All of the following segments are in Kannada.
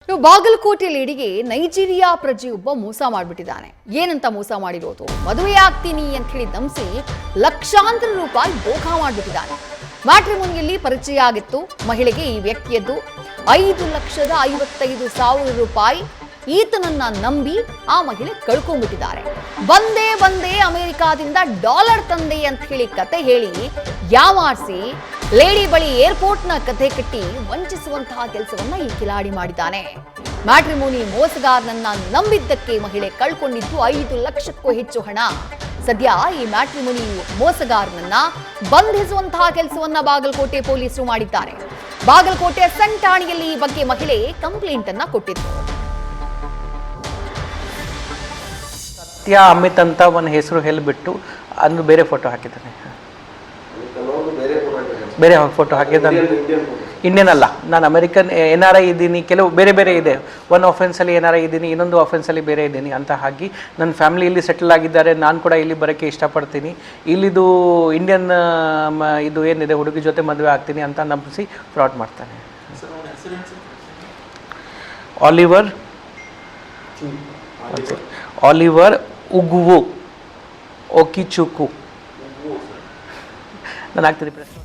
ಬಾಗಲಕೋಟೆ ಲೇಡಿಗೆ ನೈಜೀರಿಯಾ ಪ್ರಜೆಯೊಬ್ಬ ಮೋಸ ಮಾಡಿಬಿಟ್ಟಿದ್ದಾನೆ. ಏನಂತ ಮೋಸ ಮಾಡಿರೋದು? ಮದುವೆ ಆಗ್ತೀನಿ ಅಂತ ಹೇಳಿ ನಂಬಿಸಿ ಲಕ್ಷಾಂತರ ರೂಪಾಯಿ ದೋಖಾ ಮಾಡಿಬಿಟ್ಟಿದ್ದಾನೆ. ಮ್ಯಾಟ್ರಿಮೋನಿಯಲ್ಲಿ ಪರಿಚಯ ಆಗಿತ್ತು ಮಹಿಳೆಗೆ ಈ ವ್ಯಕ್ತಿಯದ್ದು. 5,55,000 ರೂಪಾಯಿ ಈತನನ್ನ ನಂಬಿ ಆ ಮಹಿಳೆ ಕಳ್ಕೊಂಡ್ಬಿಟ್ಟಿದ್ದಾರೆ. ಬಂದೇ ಅಮೆರಿಕಾದಿಂದ ಡಾಲರ್ ತಂದೆ ಅಂತ ಹೇಳಿ ಕತೆ ಹೇಳಿ ಯಾಮಾರಿಸಿ ಲೇಡಿ ಬಳಿ ಏರ್ಪೋರ್ಟ್ನ ಕಥೆ ಕಟ್ಟಿ ವಂಚಿಸುವಂತಹ ಕೆಲಸವನ್ನ ಈ ಕಿಲಾಡಿ ಮಾಡಿದ್ದಾನೆ. ಮ್ಯಾಟ್ರಿಮೋನಿ ಮೋಸಗಾರನನ್ನ ನಂಬಿದ್ದಕ್ಕೆ ಮಹಿಳೆ ಕಳ್ಕೊಂಡಿದ್ದು 5 ಲಕ್ಷಕ್ಕೂ ಹೆಚ್ಚು ಹಣ. ಸದ್ಯ ಈ ಮ್ಯಾಟ್ರಿಮೋನಿ ಮೋಸಗಾರನನ್ನ ಬಂಧಿಸುವಂತಹ ಕೆಲಸವನ್ನ ಬಾಗಲಕೋಟೆ ಪೊಲೀಸರು ಮಾಡಿದ್ದಾರೆ. ಬಾಗಲಕೋಟೆ ಸಣ್ಣ ಠಾಣೆಯಲ್ಲಿ ಈ ಬಗ್ಗೆ ಮಹಿಳೆ ಕಂಪ್ಲೇಂಟ್ ಅನ್ನ ಕೊಟ್ಟಿದ್ರು. ಸತ್ಯ ಅಮಿತ್ ಅಂತ ಒಂದು ಹೆಸರು ಹೇಳಿಬಿಟ್ಟು ಅದು ಬೇರೆ ಫೋಟೋ ಹಾಕಿದ್ದಾನೆ. ಬೇರೆ ಫೋಟೋ ಹಾಕಿದ್ದಾನೆ. ಇಂಡಿಯನ್ ಅಲ್ಲ, ನಾನು ಅಮೆರಿಕನ್ NRI ಇದ್ದೀನಿ. ಕೆಲವು ಬೇರೆ ಇದೆ. ಒಂದು ಆಫೆನ್ಸಲ್ಲಿ NRI ಇದ್ದೀನಿ, ಇನ್ನೊಂದು ಆಫೆನ್ಸಲ್ಲಿ ಬೇರೆ ಇದ್ದೀನಿ ಅಂತ ಹಾಕಿ ನನ್ನ ಫ್ಯಾಮಿಲಿ ಇಲ್ಲಿ ಸೆಟಲ್ ಆಗಿದ್ದಾರೆ, ನಾನು ಕೂಡ ಇಲ್ಲಿ ಬರೋಕ್ಕೆ ಇಷ್ಟಪಡ್ತೀನಿ, ಇಲ್ಲಿದು ಇಂಡಿಯನ್ ಇದು ಏನಿದೆ ಹುಡುಗಿ ಜೊತೆ ಮದುವೆ ಆಗ್ತೀನಿ ಅಂತ ನಂಬಿಸಿ ಫ್ರಾಡ್ ಮಾಡ್ತಾನೆ. ಆಲಿವರ್ ಉಗುವು ಓಕಿಚುಕು. ನಾನು ಆಗ್ತೀನಿ ಪ್ರಶ್ನೆ.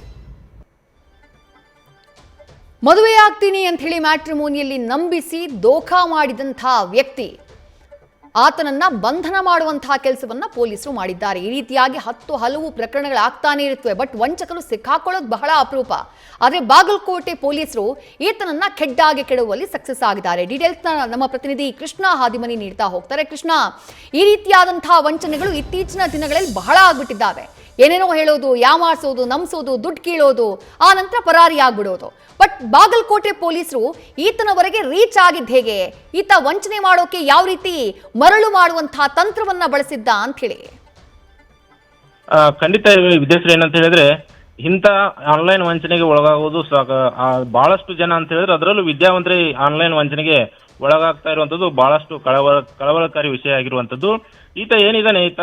ಮದುವೆ ಆಗ್ತೀನಿ ಅಂತ ಹೇಳಿ ಮ್ಯಾಟ್ರಿಮೋನಿಯಲ್ಲಿ ನಂಬಿಸಿ ದೋಖಾ ಮಾಡಿದಂತಹ ವ್ಯಕ್ತಿ ಆತನನ್ನ ಬಂಧನ ಮಾಡುವಂತಹ ಕೆಲಸವನ್ನ ಪೊಲೀಸರು ಮಾಡಿದ್ದಾರೆ. ಈ ರೀತಿಯಾಗಿ ಹಲವು ಪ್ರಕರಣಗಳಾಗ್ತಾನೆ ಇರುತ್ತವೆ. ಬಟ್ ವಂಚಕರು ಸಿಕ್ಕಾಕೊಳ್ಳೋದು ಬಹಳ ಅಪರೂಪ. ಆದರೆ ಬಾಗಲಕೋಟೆ ಪೊಲೀಸರು ಈತನನ್ನ ಕೆಡ್ಡಾಗಿ ಕೆಡುವಲ್ಲಿ ಸಕ್ಸಸ್ ಆಗಿದ್ದಾರೆ. ಡೀಟೇಲ್ಸ್ ನಮ್ಮ ಪ್ರತಿನಿಧಿ ಕೃಷ್ಣ ಹಾದಿಮನಿ ನೀಡ್ತಾ ಹೋಗ್ತಾರೆ. ಕೃಷ್ಣ, ಈ ರೀತಿಯಾದಂತಹ ವಂಚನೆಗಳು ಇತ್ತೀಚಿನ ದಿನಗಳಲ್ಲಿ ಬಹಳ ಆಗ್ಬಿಟ್ಟಿದ್ದಾವೆ. ಏನೇನೋ ಹೇಳೋದು, ಯಾಮಾರಿಸೋದು, ನಂಬಿಸೋದು, ದುಡ್ಡು ಕೀಳೋದು, ಆ ನಂತರ ಪರಾರಿ ಆಗ್ಬಿಡೋದು. ಬಟ್ ಬಾಗಲಕೋಟೆ ಪೊಲೀಸರು ಈತನವರೆಗೆ ರೀಚ್ ಆಗಿದ್ದು ಹೇಗೆ? ಈತ ವಂಚನೆ ಮಾಡೋಕೆ ಯಾವ ರೀತಿ ಮರಳು ಮಾಡುವಂತಹ ತಂತ್ರವನ್ನ ಬಳಸಿದ್ದ ಅಂತ ಹೇಳಿ? ಖಂಡಿತ ವಿದೇಶರು ಏನಂತ ಹೇಳಿದ್ರೆ, ಇಂಥ ಆನ್ಲೈನ್ ವಂಚನೆಗೆ ಒಳಗಾಗೋದು ಬಹಳಷ್ಟು ಜನ ಅಂತ ಹೇಳಿದ್ರೆ, ಅದರಲ್ಲೂ ವಿದ್ಯಾವಂತರೇ ಆನ್ಲೈನ್ ವಂಚನೆಗೆ ಒಳಗಾಗ್ತಾ ಇರುವಂತದ್ದು ಬಹಳಷ್ಟು ಕಳವಳಕಾರಿ ವಿಷಯ ಆಗಿರುವಂತದ್ದು. ಈತ ಏನಿದ್ದಾನೆ, ಈತ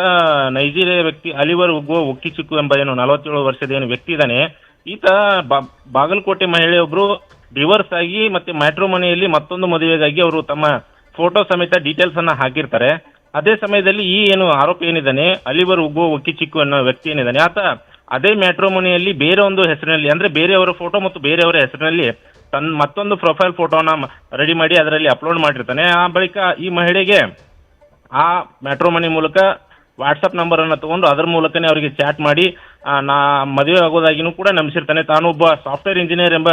ನೈಜೀರಿಯಾ ವ್ಯಕ್ತಿ ಅಲಿವರ್ ಉಗ್ಗೋ ಒಕ್ಕಿಚುಕು ಎಂಬ 47 ವರ್ಷದ ವ್ಯಕ್ತಿ ಇದ್ದಾನೆ. ಈತ ಬಾಗಲಕೋಟೆ ಮಹಿಳೆಯೊಬ್ರು ಡಿವೋರ್ಸ್ ಆಗಿ ಮತ್ತೆ ಮ್ಯಾಟ್ರಿಮೋನಿಯಲ್ಲಿ ಮತ್ತೊಂದು ಮದುವೆಗಾಗಿ ಅವರು ತಮ್ಮ ಫೋಟೋ ಸಮೇತ ಡೀಟೇಲ್ಸ್ ಅನ್ನ ಹಾಕಿರ್ತಾರೆ. ಅದೇ ಸಮಯದಲ್ಲಿ ಈ ಆರೋಪಿ ಏನಿದ್ದಾನೆ, ಅಲಿವರ್ ಉಗ್ಗೋ ಒಕ್ಕಿಚಿಕ್ಕು ಅನ್ನೋ ವ್ಯಕ್ತಿ ಏನಿದ್ದಾನೆ, ಆತ ಅದೇ ಮ್ಯಾಟ್ರಿಮೋನಿಯಲ್ಲಿ ಬೇರೆ ಒಂದು ಹೆಸರಿನಲ್ಲಿ, ಅಂದ್ರೆ ಬೇರೆಯವರ ಫೋಟೋ ಮತ್ತು ಬೇರೆಯವರ ಹೆಸರಿನಲ್ಲಿ ಮತ್ತೊಂದು ಪ್ರೊಫೈಲ್ ಫೋಟೋನ ರೆಡಿ ಮಾಡಿ ಅದರಲ್ಲಿ ಅಪ್ಲೋಡ್ ಮಾಡಿರ್ತಾನೆ. ಆ ಬಳಿಕ ಈ ಮಹಿಳೆಗೆ ಆ ಮ್ಯಾಟ್ರಿಮೋನಿ ಮೂಲಕ ವಾಟ್ಸಪ್ ನಂಬರ್ ಅನ್ನು ತಗೊಂಡು ಅದರ ಮೂಲಕನೇ ಅವರಿಗೆ ಚಾಟ್ ಮಾಡಿ ನಾ ಮದುವೆ ಆಗೋದಾಗಿನೂ ಕೂಡ ನಂಬಿಸಿರ್ತಾನೆ. ತಾನೊಬ್ಬ ಸಾಫ್ಟ್ವೇರ್ ಇಂಜಿನಿಯರ್ ಎಂಬ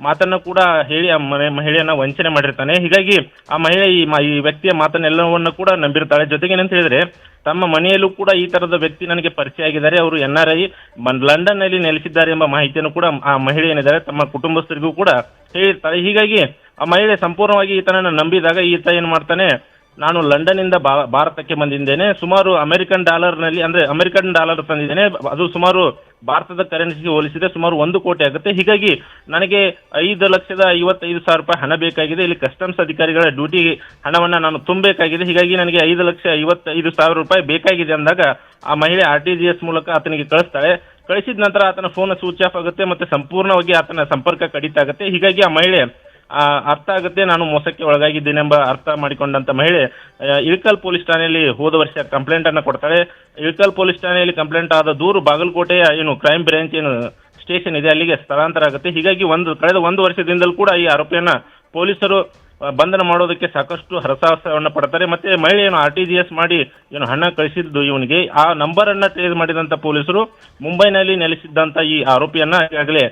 ಮಾತನ್ನು ಕೂಡ ಹೇಳಿ ಆ ಮಹಿಳೆಯನ್ನ ವಂಚನೆ ಮಾಡಿರ್ತಾನೆ. ಹೀಗಾಗಿ ಆ ಮಹಿಳೆ ಈ ವ್ಯಕ್ತಿಯ ಮಾತನ್ನೆಲ್ಲವನ್ನು ಕೂಡ ನಂಬಿರ್ತಾಳೆ. ಜೊತೆಗೆ ಏನಂತ ಹೇಳಿದ್ರೆ, ತಮ್ಮ ಮನೆಯಲ್ಲೂ ಕೂಡ ಈ ತರದ ವ್ಯಕ್ತಿ ನನಗೆ ಪರಿಚಯ ಆಗಿದ್ದಾರೆ, ಅವರು NRI ಲಂಡನ್ ನಲ್ಲಿ ನೆಲೆಸಿದ್ದಾರೆ ಎಂಬ ಮಾಹಿತಿಯನ್ನು ಕೂಡ ಆ ಮಹಿಳೆ ಏನಿದ್ದಾರೆ ತಮ್ಮ ಕುಟುಂಬಸ್ಥರಿಗೂ ಕೂಡ ಹೇಳಿರ್ತಾಳೆ. ಹೀಗಾಗಿ ಆ ಮಹಿಳೆ ಸಂಪೂರ್ಣವಾಗಿ ಈತನನ್ನ ನಂಬಿದಾಗ ಈತ ಏನ್ ಮಾಡ್ತಾನೆ, ನಾನು ಲಂಡನ್ ಇಂದ ಭಾರತಕ್ಕೆ ಬಂದಿದ್ದೇನೆ, ಸುಮಾರು ಅಮೆರಿಕನ್ ಡಾಲರ್ ತಂದಿದ್ದೇನೆ, ಅದು ಸುಮಾರು ಭಾರತದ ಕರೆನ್ಸಿಗೆ ಹೋಲಿಸಿದ್ರೆ ಸುಮಾರು 1 ಕೋಟಿ ಆಗುತ್ತೆ. ಹೀಗಾಗಿ ನನಗೆ 5,55,000 ರೂಪಾಯಿ ಹಣ ಬೇಕಾಗಿದೆ. ಇಲ್ಲಿ ಕಸ್ಟಮ್ಸ್ ಅಧಿಕಾರಿಗಳ ಡ್ಯೂಟಿ ಹಣವನ್ನ ನಾನು ತುಂಬಬೇಕಾಗಿದೆ. ಹೀಗಾಗಿ ನನಗೆ 5,55,000 ರೂಪಾಯಿ ಬೇಕಾಗಿದೆ ಅಂದಾಗ ಆ ಮಹಿಳೆ RTGS ಮೂಲಕ ಆತನಿಗೆ ಕಳಿಸ್ತಾಳೆ. ಕಳಿಸಿದ ನಂತರ ಆತನ ಫೋನ್ ಸ್ವಿಚ್ ಆಫ್ ಆಗುತ್ತೆ, ಮತ್ತೆ ಸಂಪೂರ್ಣವಾಗಿ ಆತನ ಸಂಪರ್ಕ ಕಡಿತ ಆಗುತ್ತೆ. ಹೀಗಾಗಿ ಆ ಮಹಿಳೆ ಅರ್ಥ ಆಗುತ್ತೆ, ನಾನು ಮೋಸಕ್ಕೆ ಒಳಗಾಗಿದ್ದೇನೆಂಬ ಅರ್ಥ ಮಾಡಿಕೊಂಡಂತ ಮಹಿಳೆ ಇಳಕಲ್ ಪೊಲೀಸ್ ಠಾಣೆಯಲ್ಲಿ ಹೋದ ವರ್ಷ ಕಂಪ್ಲೇಂಟ್ ಅನ್ನ ಕೊಡ್ತಾಳೆ. ಇಳಕಲ್ ಪೊಲೀಸ್ ಠಾಣೆಯಲ್ಲಿ ಕಂಪ್ಲೇಂಟ್ ಆದ ದೂರು ಬಾಗಲಕೋಟೆಯ ಕ್ರೈಮ್ ಬ್ರಾಂಚ್ ಸ್ಟೇಷನ್ ಇದೆ ಅಲ್ಲಿಗೆ ಸ್ಥಳಾಂತರ ಆಗುತ್ತೆ. ಹೀಗಾಗಿ ಕಳೆದ 1 ವರ್ಷದಿಂದಲೂ ಕೂಡ ಈ ಆರೋಪಿಯನ್ನ ಪೊಲೀಸರು ಬಂಧನ ಮಾಡೋದಕ್ಕೆ ಸಾಕಷ್ಟು ಹರಸಾಹಸವನ್ನ ಪಡ್ತಾರೆ. ಮತ್ತೆ ಮಹಿಳೆಯನ್ನು RTGS ಮಾಡಿ ಹಣ ಕಳಿಸಿದ್ದು ಇವನಿಗೆ ಆ ನಂಬರ್ ಅನ್ನ ಟ್ರೇಸ್ ಮಾಡಿದಂತ ಪೊಲೀಸರು ಮುಂಬೈನಲ್ಲಿ ನೆಲೆಸಿದ್ದಂತ ಈ ಆರೋಪಿಯನ್ನ ಈಗಾಗಲೇ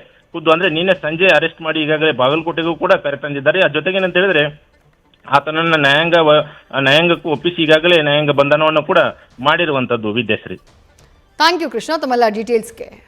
ಅಂದ್ರೆ ನಿನ್ನೆ ಸಂಜೆ ಅರೆಸ್ಟ್ ಮಾಡಿ ಈಗಾಗಲೇ ಬಾಗಲಕೋಟೆಗೂ ಕೂಡ ಕರೆತಂದಿದ್ದಾರೆ. ಜೊತೆಗೆ ಏನಂತ ಹೇಳಿದ್ರೆ, ಆತನನ್ನ ನ್ಯಾಯಾಂಗಕ್ಕೂ ಒಪ್ಪಿಸಿ ಈಗಾಗಲೇ ನ್ಯಾಯಾಂಗ ಬಂಧನವನ್ನು ಕೂಡ ಮಾಡಿರುವಂತದ್ದು. ವಿದ್ಯಾಶ್ರೀ, ಥ್ಯಾಂಕ್ ಯು ಕೃಷ್ಣ ತಮ್ಮೆಲ್ಲ ಡೀಟೇಲ್ಸ್ಗೆ.